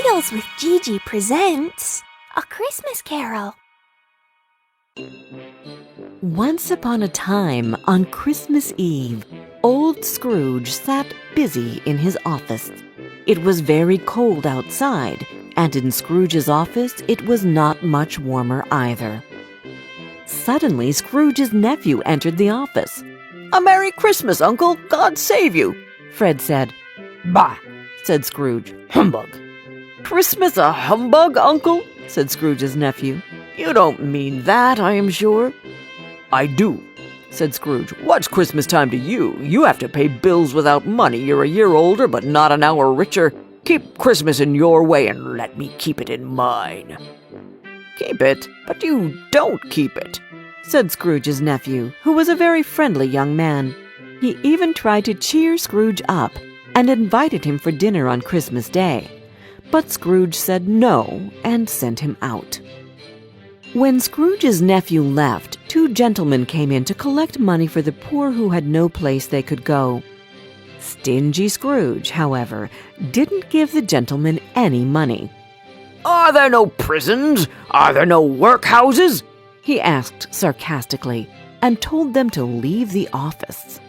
Tales with Gigi presents A Christmas Carol. Once upon a time, on Christmas Eve, old Scrooge sat busy in his office. It was very cold outside, and in Scrooge's office it was not much warmer either. Suddenly, Scrooge's nephew entered the office. "A Merry Christmas, Uncle! God save you!" Fred said. "Bah!" said Scrooge. "Humbug!" "Christmas a humbug, Uncle?" said Scrooge's nephew. "You don't mean that, I am sure." "I do," said Scrooge. "What's Christmas time to you? You have to pay bills without money. You're a year older, but not an hour richer. Keep Christmas in your way and let me keep it in mine." "Keep it? But you don't keep it," said Scrooge's nephew, who was a very friendly young man. He even tried to cheer Scrooge up and invited him for dinner on Christmas Day. But Scrooge said no and sent him out. When Scrooge's nephew left, two gentlemen came in to collect money for the poor who had no place they could go. Stingy Scrooge, however, didn't give the gentlemen any money. "Are there no prisons? Are there no workhouses?" he asked sarcastically, and told them to leave the office.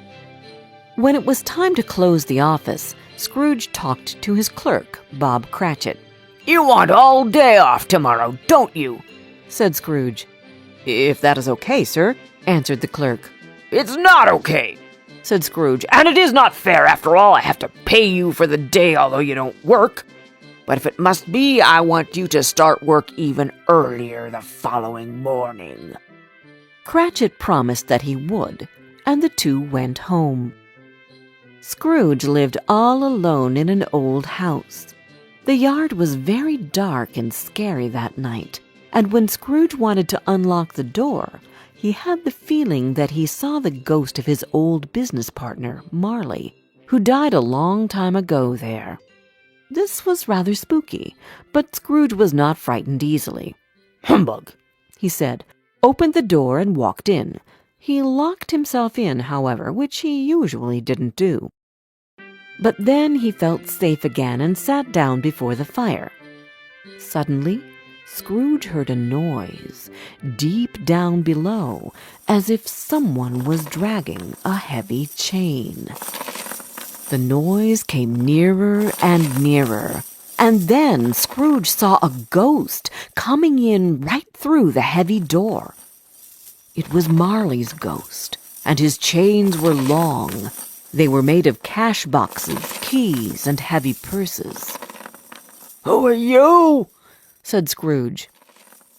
When it was time to close the office, Scrooge talked to his clerk, Bob Cratchit. "You want all day off tomorrow, don't you?" said Scrooge. "If that is okay, sir," answered the clerk. "It's not okay," said Scrooge, "and it is not fair. After all, I have to pay you for the day, although you don't work. But if it must be, I want you to start work even earlier the following morning." Cratchit promised that he would, and the two went home. Scrooge lived all alone in an old house. The yard was very dark and scary that night, and when Scrooge wanted to unlock the door, he had the feeling that he saw the ghost of his old business partner, Marley, who died a long time ago there. This was rather spooky, but Scrooge was not frightened easily. "Humbug!" he said, opened the door and walked in. He locked himself in, however, which he usually didn't do. But then he felt safe again and sat down before the fire. Suddenly, Scrooge heard a noise deep down below, as if someone was dragging a heavy chain. The noise came nearer and nearer, and then Scrooge saw a ghost coming in right through the heavy door. It was Marley's ghost, and his chains were long. They were made of cash boxes, keys, and heavy purses. "Who are you?" said Scrooge.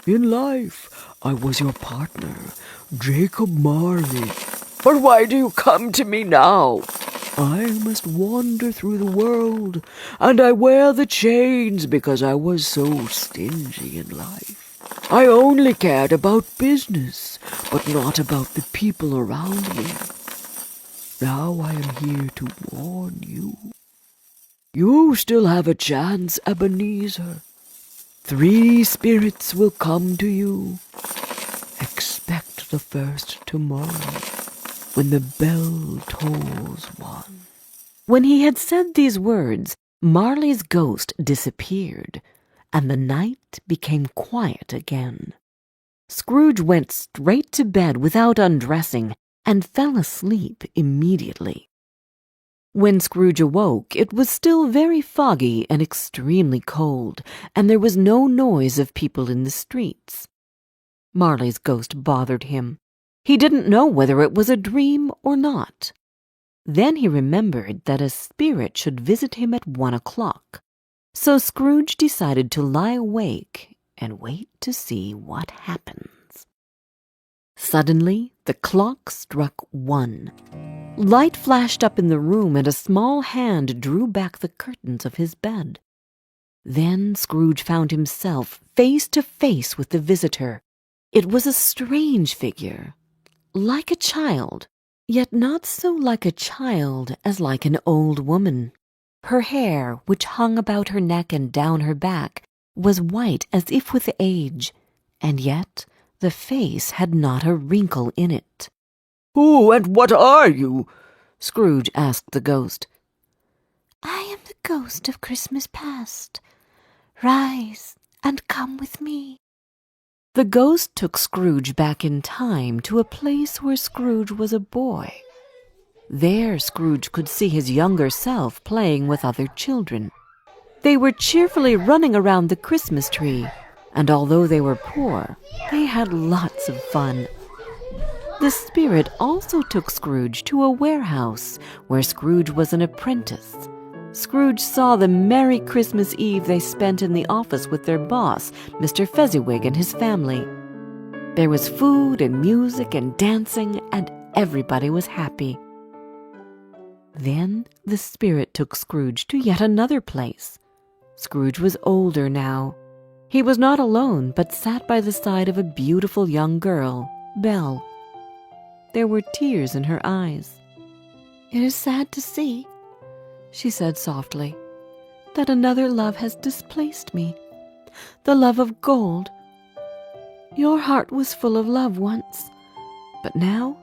"In life, I was your partner, Jacob Marley. But why do you come to me now?" "I must wander through the world, and I wear the chains because I was so stingy in life. I only cared about business, but not about the people around me. Now I am here to warn you. You still have a chance, Ebenezer. 3 spirits will come to you. Expect the first tomorrow, when the bell tolls 1. When he had said these words, Marley's ghost disappeared, and the night became quiet again. Scrooge went straight to bed without undressing, and fell asleep immediately. When Scrooge awoke, it was still very foggy and extremely cold, and there was no noise of people in the streets. Marley's ghost bothered him. He didn't know whether it was a dream or not. Then he remembered that a spirit should visit him at 1 o'clock, so Scrooge decided to lie awake and wait to see what happens. Suddenly, the clock struck 1. Light flashed up in the room, and a small hand drew back the curtains of his bed. Then Scrooge found himself face to face with the visitor. It was a strange figure, like a child, yet not so like a child as like an old woman. Her hair, which hung about her neck and down her back, was white as if with age, and yet the face had not a wrinkle in it. "Who and what are you?" Scrooge asked the ghost. I am the ghost of Christmas past. Rise and come with me. The ghost took Scrooge back in time to a place where Scrooge was a boy. There Scrooge could see his younger self playing with other children. They were cheerfully running around the Christmas tree, and although they were poor, they had lots of fun. The spirit also took Scrooge to a warehouse where Scrooge was an apprentice. Scrooge saw the merry Christmas Eve they spent in the office with their boss, Mr. Fezziwig, and his family. There was food and music and dancing, and everybody was happy. Then the spirit took Scrooge to yet another place. Scrooge was older now. He was not alone, but sat by the side of a beautiful young girl, Belle. There were tears in her eyes. It is sad to see, she said softly, that another love has displaced me, the love of gold. Your heart was full of love once, but now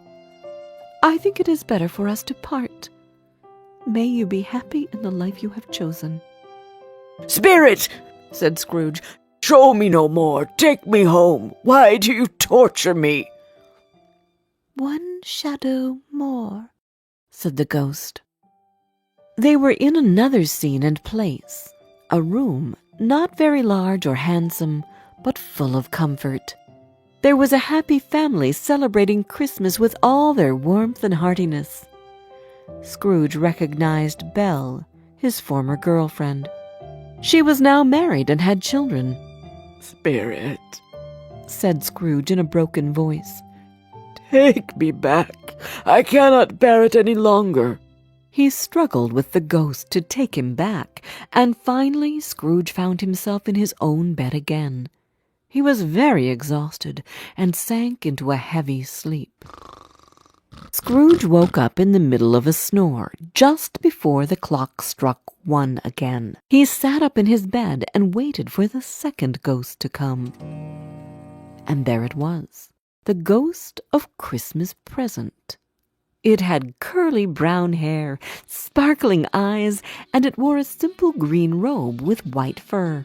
I think it is better for us to part. May you be happy in the life you have chosen. "Spirit," said Scrooge, "show me no more. Take me home. Why do you torture me?" one shadow more, said the ghost. They were in another scene and place, a room not very large or handsome, but full of comfort. There was a happy family celebrating Christmas with all their warmth and heartiness. Scrooge recognized Belle, his former girlfriend. She was now married and had children. "Spirit," said Scrooge in a broken voice, "take me back. I cannot bear it any longer." He struggled with the ghost to take him back, and finally Scrooge found himself in his own bed again. He was very exhausted and sank into a heavy sleep. Scrooge woke up in the middle of a snore, just before the clock struck 1 again. He sat up in his bed and waited for the second ghost to come. And there it was, the ghost of Christmas Present. It had curly brown hair, sparkling eyes, and it wore a simple green robe with white fur.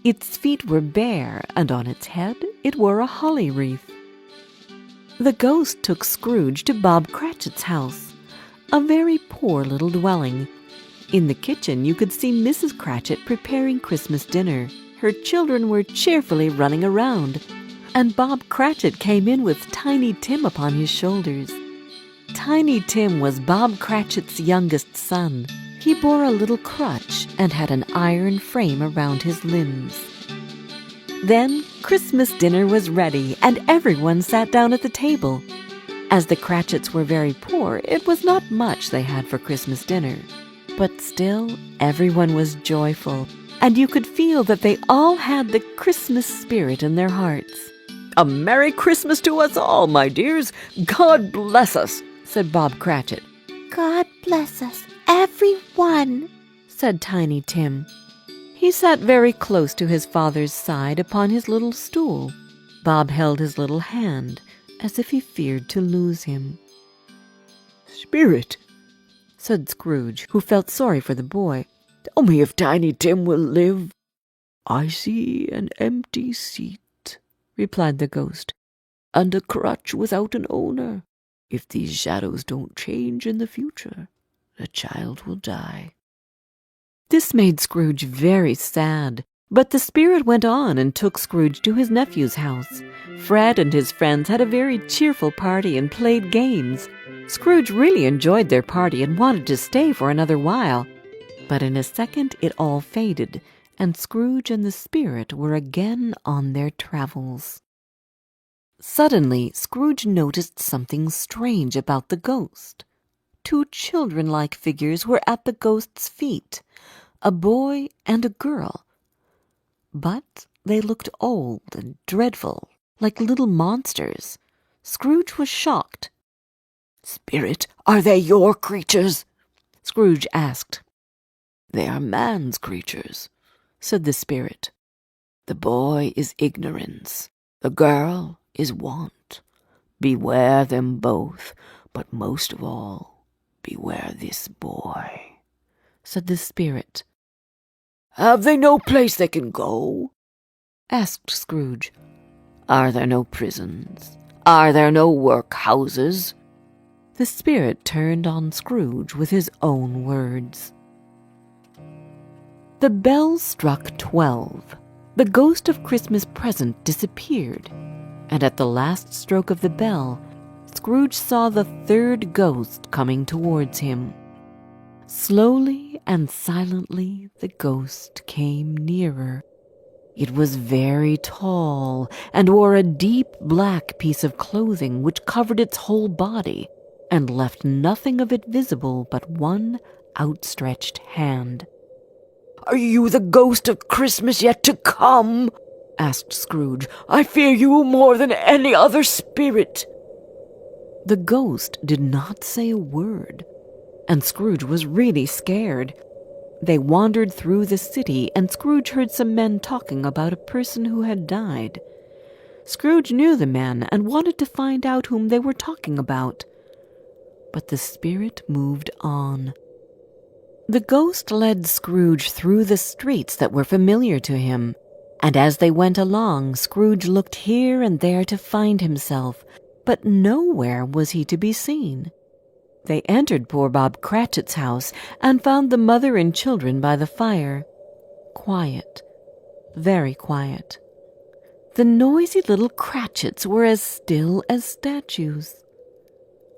Its feet were bare, and on its head it wore a holly wreath. The ghost took Scrooge to Bob Cratchit's house, a very poor little dwelling. In the kitchen you could see Mrs. Cratchit preparing Christmas dinner. Her children were cheerfully running around, and Bob Cratchit came in with Tiny Tim upon his shoulders. Tiny Tim was Bob Cratchit's youngest son. He bore a little crutch and had an iron frame around his limbs. Then Christmas dinner was ready, and everyone sat down at the table. As the Cratchits were very poor, it was not much they had for Christmas dinner. But still, everyone was joyful, and you could feel that they all had the Christmas spirit in their hearts. "A Merry Christmas to us all, my dears. God bless us," said Bob Cratchit. God bless us, every one, said Tiny Tim. He sat very close to his father's side upon his little stool. Bob held his little hand, as if he feared to lose him. "Spirit," said Scrooge, who felt sorry for the boy, "tell me if Tiny Tim will live." "I see an empty seat," replied the ghost, "and a crutch without an owner. If these shadows don't change in the future, the child will die." This made Scrooge very sad, but the spirit went on and took Scrooge to his nephew's house. Fred and his friends had a very cheerful party and played games. Scrooge really enjoyed their party and wanted to stay for another while. But in a second it all faded, and Scrooge and the spirit were again on their travels. Suddenly, Scrooge noticed something strange about the ghost. 2 children-like figures were at the ghost's feet, a boy and a girl. But they looked old and dreadful, like little monsters. Scrooge was shocked. "Spirit, are they your creatures?" Scrooge asked. "They are man's creatures," said the spirit. "The boy is ignorance, the girl is want. Beware them both, but most of all, beware this boy," said the spirit. Have they no place they can go?" asked Scrooge. "Are there no prisons? Are there no workhouses?" The spirit turned on Scrooge with his own words. The bell struck 12. The ghost of Christmas present disappeared, and at the last stroke of the bell, Scrooge saw the third ghost coming towards him. Slowly and silently the ghost came nearer. It was very tall and wore a deep black piece of clothing which covered its whole body and left nothing of it visible but one outstretched hand. "Are you the ghost of Christmas yet to come?" asked Scrooge. "I fear you more than any other spirit." The ghost did not say a word, and Scrooge was really scared. They wandered through the city, and Scrooge heard some men talking about a person who had died. Scrooge knew the men and wanted to find out whom they were talking about. But the spirit moved on. The ghost led Scrooge through the streets that were familiar to him, and as they went along, Scrooge looked here and there to find himself, but nowhere was he to be seen. They entered poor Bob Cratchit's house and found the mother and children by the fire. Quiet, very quiet. The noisy little Cratchits were as still as statues.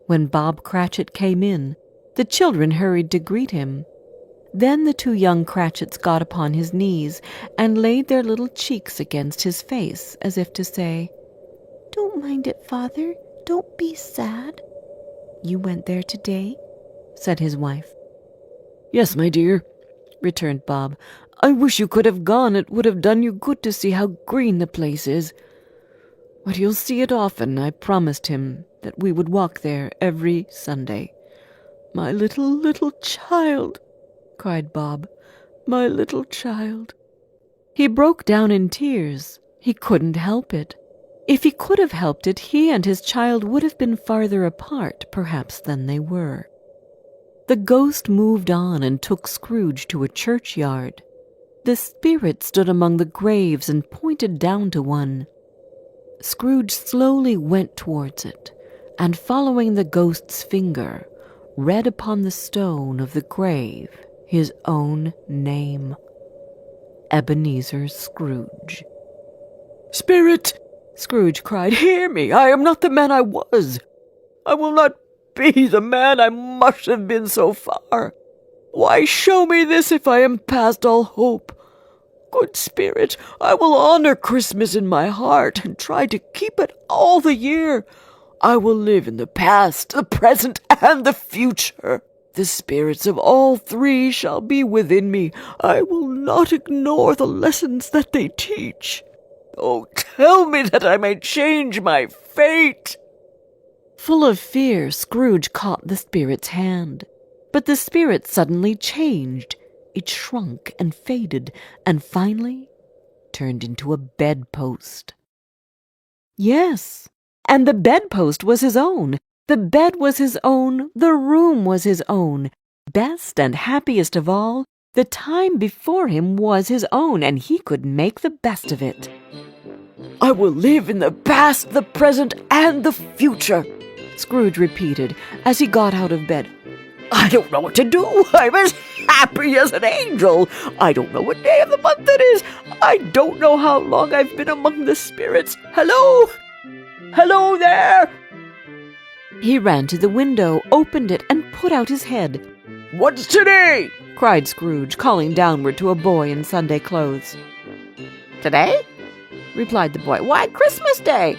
When Bob Cratchit came in, the children hurried to greet him. Then the two young Cratchits got upon his knees and laid their little cheeks against his face, as if to say, "Don't mind it, Father. Don't be sad." "You went there today?" said his wife. "Yes, my dear," returned Bob. "I wish you could have gone. It would have done you good to see how green the place is. But you'll see it often. I promised him that we would walk there every Sunday." "My little child," cried Bob. "My little child." He broke down in tears. He couldn't help it. If he could have helped it, he and his child would have been farther apart, perhaps, than they were. The ghost moved on and took Scrooge to a churchyard. The spirit stood among the graves and pointed down to one. Scrooge slowly went towards it, and following the ghost's finger, read upon the stone of the grave his own name. Ebenezer Scrooge. "Spirit!" Scrooge cried, "hear me! I am not the man I was. I will not be the man I must have been so far. Why show me this if I am past all hope? Good Spirit, I will honor Christmas in my heart and try to keep it all the year. I will live in the past, the present, and the future. The spirits of all three shall be within me. I will not ignore the lessons that they teach. Oh, tell me that I may change my fate." Full of fear, Scrooge caught the spirit's hand. But the spirit suddenly changed. It shrunk and faded, and finally turned into a bedpost. Yes, and the bedpost was his own. The bed was his own. The room was his own. Best and happiest of all, the time before him was his own, and he could make the best of it. "I will live in the past, the present, and the future," Scrooge repeated as he got out of bed. "I don't know what to do. I'm as happy as an angel. I don't know what day of the month it is. I don't know how long I've been among the spirits. Hello! Hello there!" He ran to the window, opened it, and put out his head. "What's today?" cried Scrooge, calling downward to a boy in Sunday clothes. "Today?" replied the boy. "Why, Christmas Day."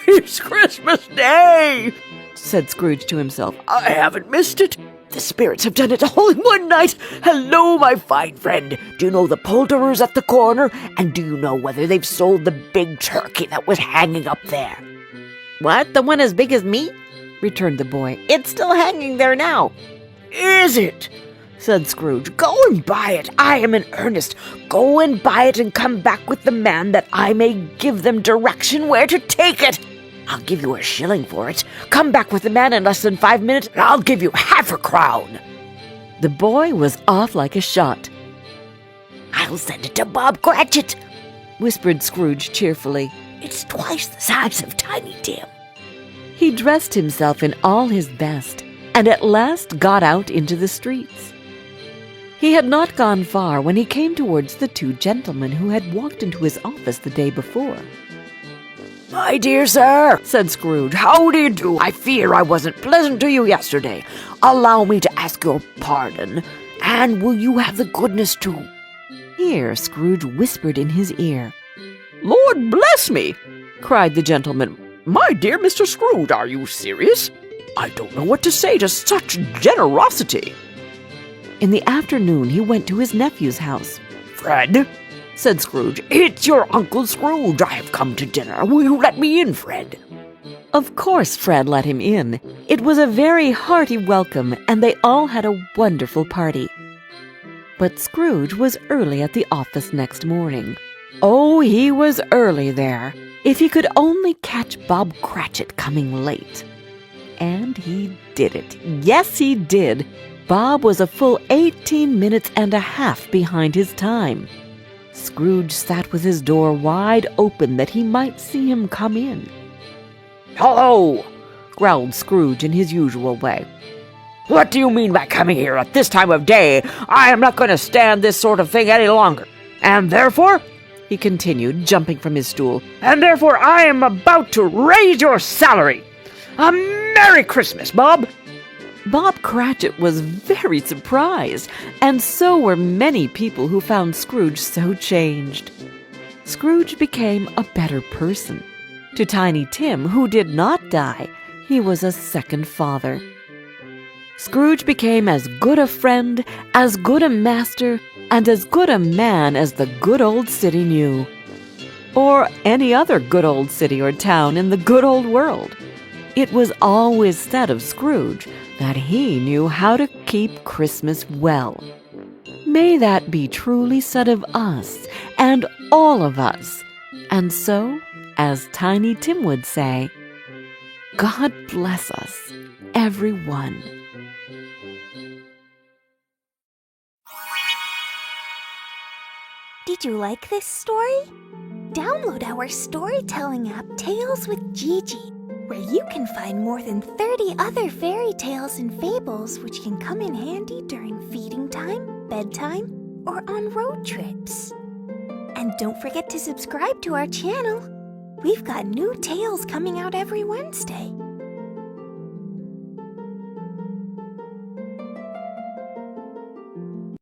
"It's Christmas Day," said Scrooge to himself. "I haven't missed it. The spirits have done it all in one night. Hello, my fine friend. Do you know the poulterers at the corner? And do you know whether they've sold the big turkey that was hanging up there?" "What, the one as big as me?" returned the boy. "It's still hanging there now." "Is it?" said Scrooge. "Go and buy it. I am in earnest. Go and buy it and come back with the man that I may give them direction where to take it. I'll give you a shilling for it. Come back with the man in less than 5 minutes, and I'll give you half a crown." The boy was off like a shot. I'll send it to Bob Cratchit, whispered Scrooge cheerfully. It's twice the size of Tiny Tim. He dressed himself in all his best and at last got out into the streets. He had not gone far when he came towards the two gentlemen who had walked into his office the day before. My dear sir, said Scrooge, how do you do? I fear I wasn't pleasant to you yesterday. Allow me to ask your pardon, and will you have the goodness to... Here Scrooge whispered in his ear. Lord bless me, cried the gentleman. My dear Mr. Scrooge, are you serious? I don't know what to say to such generosity. In the afternoon he went to his nephew's house. Fred, said Scrooge, it's your Uncle Scrooge. I have come to dinner. Will you let me in, Fred? Of course Fred let him in. It was a very hearty welcome, and they all had a wonderful party. But Scrooge was early at the office next morning. Oh, he was early there. If he could only catch Bob Cratchit coming late. And he did it. Yes, he did. Bob was a full 18 minutes and a half behind his time. Scrooge sat with his door wide open that he might see him come in. Hello, growled Scrooge in his usual way. What do you mean by coming here at this time of day? I am not going to stand this sort of thing any longer. And therefore, he continued, jumping from his stool, and therefore I am about to raise your salary. A Merry Christmas, Bob. Bob Cratchit was very surprised, and so were many people who found Scrooge so changed. Scrooge became a better person. To Tiny Tim, who did not die, he was a second father. Scrooge became as good a friend, as good a master, and as good a man as the good old city knew. Or any other good old city or town in the good old world. It was always said of Scrooge that he knew how to keep Christmas well. May that be truly said of us and all of us. And so, as Tiny Tim would say, God bless us, everyone. Did you like this story? Download our storytelling app, Tales with Gigi, where you can find more than 30 other fairy tales and fables which can come in handy during feeding time, bedtime, or on road trips. And don't forget to subscribe to our channel. We've got new tales coming out every Wednesday.